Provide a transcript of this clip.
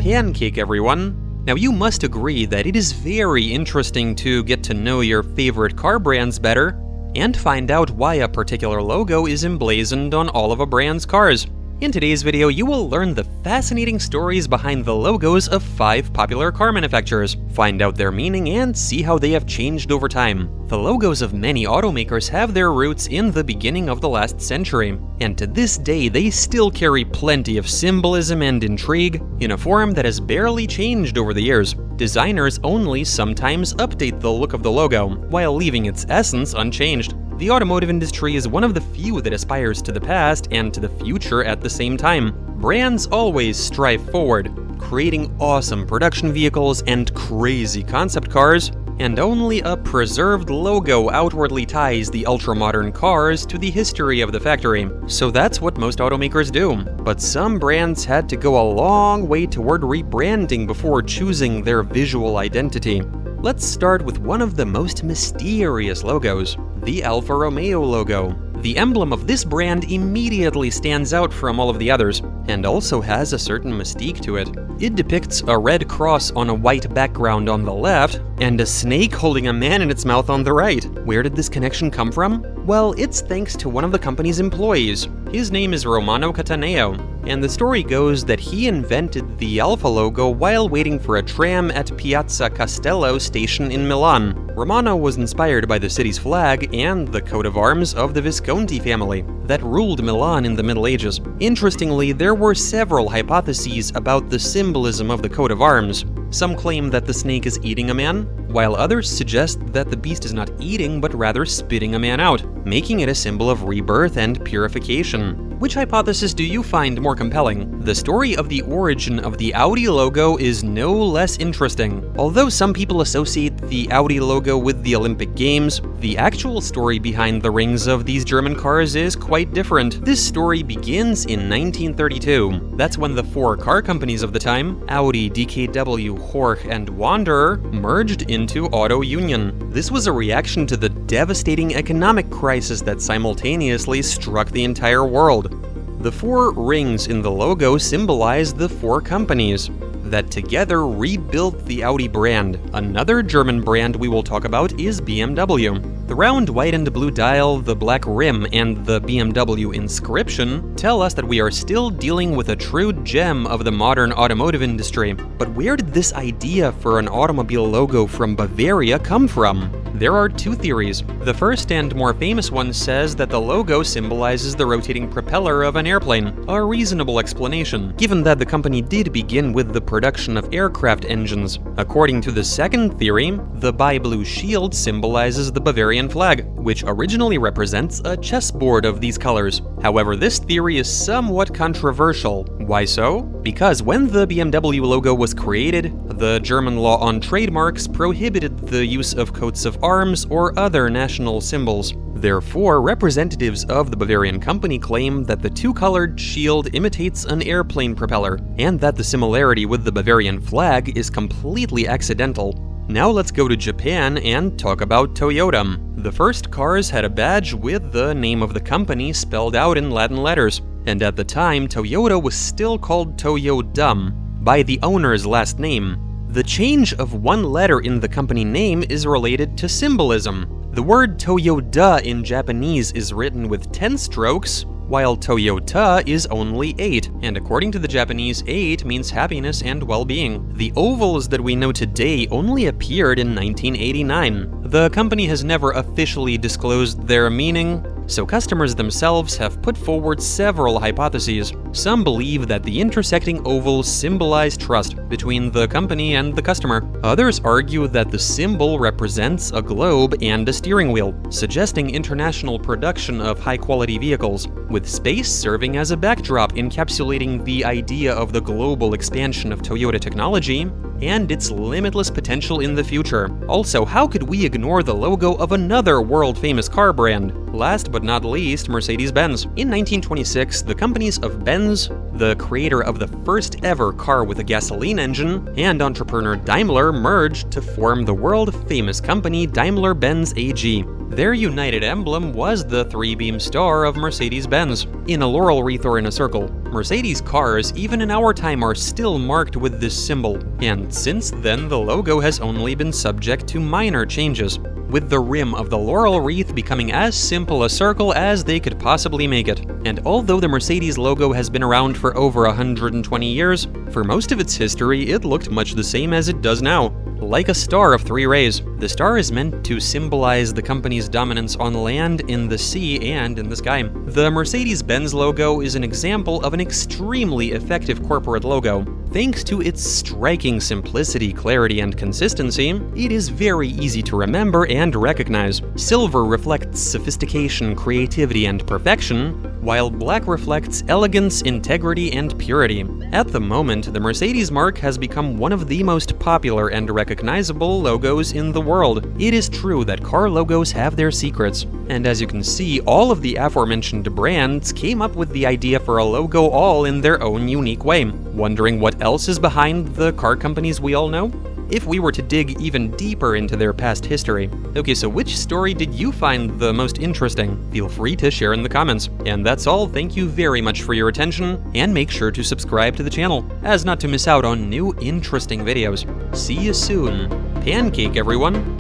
pancake, everyone! Now you must agree that it is very interesting to get to know your favorite car brands better and find out why a particular logo is emblazoned on all of a brand's cars. In today's video, you will learn the fascinating stories behind the logos of 5 popular car manufacturers, find out their meaning, and see how they have changed over time. The logos of many automakers have their roots in the beginning of the last century, and to this day they still carry plenty of symbolism and intrigue in a form that has barely changed over the years. Designers only sometimes update the look of the logo, while leaving its essence unchanged. The automotive industry is one of the few that aspires to the past and to the future at the same time. Brands always strive forward, creating awesome production vehicles and crazy concept cars, and only a preserved logo outwardly ties the ultra-modern cars to the history of the factory. So that's what most automakers do. But some brands had to go a long way toward rebranding before choosing their visual identity. Let's start with one of the most mysterious logos, the Alfa Romeo logo. The emblem of this brand immediately stands out from all of the others, and also has a certain mystique to it. It depicts a red cross on a white background on the left, and a snake holding a man in its mouth on the right. Where did this connection come from? Well, it's thanks to one of the company's employees. His name is Romano Cattaneo, and the story goes that he invented the Alfa logo while waiting for a tram at Piazza Castello station in Milan. Romano was inspired by the city's flag and the coat of arms of the Visconti family that ruled Milan in the Middle Ages. Interestingly, there were several hypotheses about the symbolism of the coat of arms. Some claim that the snake is eating a man, while others suggest that the beast is not eating but rather spitting a man out, making it a symbol of rebirth and purification. Which hypothesis do you find more compelling? The story of the origin of the Audi logo is no less interesting. Although some people associate the Audi logo with the Olympic Games, the actual story behind the rings of these German cars is quite different. This story begins in 1932. That's when the 4 car companies of the time, Audi, DKW, Horch, and Wanderer, merged into Auto Union. This was a reaction to the devastating economic crisis that simultaneously struck the entire world. The 4 rings in the logo symbolize the 4 companies that together rebuilt the Audi brand. Another German brand we will talk about is BMW. The round white and blue dial, the black rim, and the BMW inscription tell us that we are still dealing with a true gem of the modern automotive industry. But where did this idea for an automobile logo from Bavaria come from? There are 2 theories. The first and more famous one says that the logo symbolizes the rotating propeller of an airplane, a reasonable explanation, given that the company did begin with the production of aircraft engines. According to the second theory, the bi-blue shield symbolizes the Bavarian flag, which originally represents a chessboard of these colors. However, this theory is somewhat controversial. Why so? Because when the BMW logo was created, the German law on trademarks prohibited the use of coats of arms or other national symbols. Therefore, representatives of the Bavarian company claim that the 2-colored shield imitates an airplane propeller, and that the similarity with the Bavarian flag is completely accidental. Now let's go to Japan and talk about Toyota. The first cars had a badge with the name of the company spelled out in Latin letters, and at the time Toyota was still called Toyota by the owner's last name. The change of 1 letter in the company name is related to symbolism. The word Toyota in Japanese is written with 10 strokes, while Toyota is only 8, and according to the Japanese, 8 means happiness and well-being. The ovals that we know today only appeared in 1989. The company has never officially disclosed their meaning, so customers themselves have put forward several hypotheses. Some believe that the intersecting ovals symbolize trust between the company and the customer. Others argue that the symbol represents a globe and a steering wheel, suggesting international production of high-quality vehicles, with space serving as a backdrop encapsulating the idea of the global expansion of Toyota technology and its limitless potential in the future. Also, how could we ignore the logo of another world-famous car brand? Last but not least, Mercedes-Benz. In 1926, the companies of Benz, the creator of the first ever car with a gasoline engine, and entrepreneur Daimler merged to form the world-famous company Daimler-Benz AG. Their united emblem was the three-beam star of Mercedes-Benz, in a laurel wreath or in a circle. Mercedes cars, even in our time, are still marked with this symbol, and since then the logo has only been subject to minor changes, with the rim of the laurel wreath becoming as simple a circle as they could possibly make it. And although the Mercedes logo has been around for over 120 years, for most of its history it looked much the same as it does now. Like a star of three rays. The star is meant to symbolize the company's dominance on land, in the sea, and in the sky. The Mercedes-Benz logo is an example of an extremely effective corporate logo. Thanks to its striking simplicity, clarity, and consistency, it is very easy to remember and recognize. Silver reflects sophistication, creativity, and perfection, while black reflects elegance, integrity, and purity. At the moment, the Mercedes mark has become one of the most popular and recognizable logos in the world. It is true that car logos have their secrets, and as you can see, all of the aforementioned brands came up with the idea for a logo all in their own unique way. Wondering what else is behind the car companies we all know? If we were to dig even deeper into their past history. Okay, so which story did you find the most interesting? Feel free to share in the comments. And that's all, thank you very much for your attention, and make sure to subscribe to the channel, as not to miss out on new interesting videos. See you soon. Pancake, everyone!